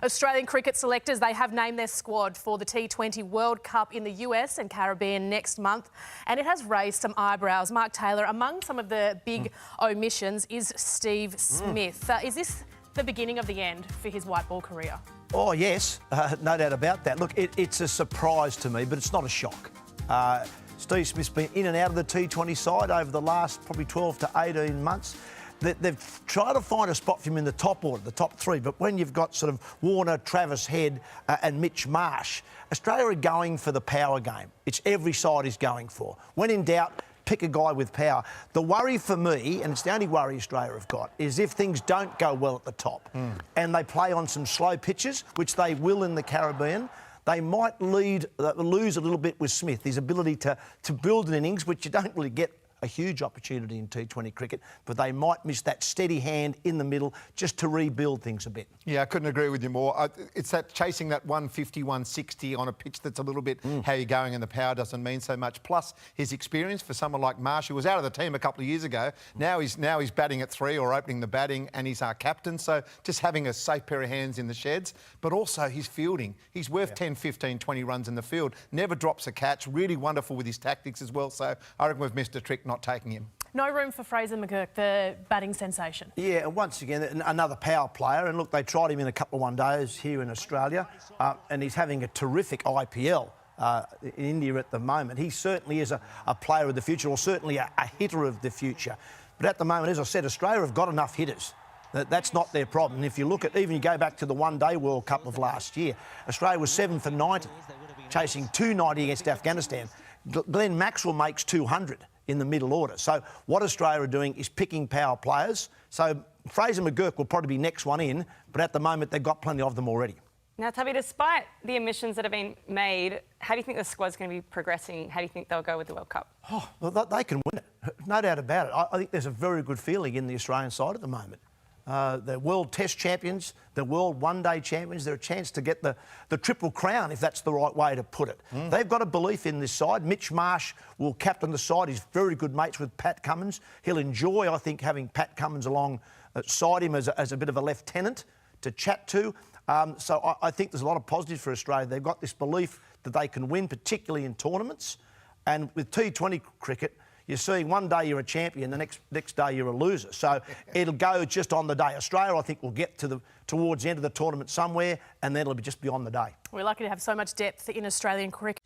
Australian cricket selectors, they have named their squad for the T20 World Cup in the US and Caribbean next month, and it has raised some eyebrows. Mark Taylor, among some of the big omissions is Steve Smith. Is this the beginning of the end for his white ball career? Oh, yes, no doubt about that. Look, it's a surprise to me, but it's not a shock. Steve Smith's been in and out of the T20 side over the last probably 12 to 18 months. They've tried to find a spot for him in the top order, the top three, but when you've got sort of Warner, Travis Head and Mitch Marsh, Australia are going for the power game. It's every side is going for. When in doubt, pick a guy with power. The worry for me, and it's the only worry Australia have got, is if things don't go well at the top and they play on some slow pitches, which they will in the Caribbean, they might lose a little bit with Smith, his ability to build an innings, which you don't really get a huge opportunity in T20 cricket, but they might miss that steady hand in the middle just to rebuild things a bit. Yeah, I couldn't agree with you more. It's that chasing that 150, 160 on a pitch that's a little bit how you're going, and the power doesn't mean so much. Plus his experience for someone like Marsh, who was out of the team a couple of years ago. Now he's batting at 3 or opening the batting, and he's our captain. So just having a safe pair of hands in the sheds, but also his fielding. He's worth 10, 15, 20 runs in the field. Never drops a catch. Really wonderful with his tactics as well. So I reckon we've missed a trick not taking him. No room for Fraser McGurk, the batting sensation. Yeah, and once again, another power player. And look, they tried him in a couple of one-days here in Australia, and he's having a terrific IPL in India at the moment. He certainly is a player of the future, or certainly a hitter of the future. But at the moment, as I said, Australia have got enough hitters. That's not their problem. And if you look at, even you go back to the one-day World Cup of last year, Australia was 7 for 90, chasing 290 against Afghanistan. Glenn Maxwell makes 200 in the middle order. So what Australia are doing is picking power players. So Fraser McGurk will probably be next one in, but at the moment they've got plenty of them already. Now, Tubby, despite the omissions that have been made, how do you think the squad's going to be progressing? How do you think they'll go with the World Cup? Oh, well, they can win it, no doubt about it. I think there's a very good feeling in the Australian side at the moment. They're World Test champions, they're World One-Day champions. They're a chance to get the Triple Crown, if that's the right way to put it. They've got a belief in this side. Mitch Marsh will captain the side. He's very good mates with Pat Cummins. He'll enjoy, I think, having Pat Cummins alongside him as a bit of a lieutenant to chat to. So I think there's a lot of positives for Australia. They've got this belief that they can win, particularly in tournaments. And with T20 cricket, you're seeing one day you're a champion, the next day you're a loser. So it'll go just on the day. Australia, I think, will get towards the end of the tournament somewhere, and then it'll be just beyond the day. We're lucky to have so much depth in Australian cricket.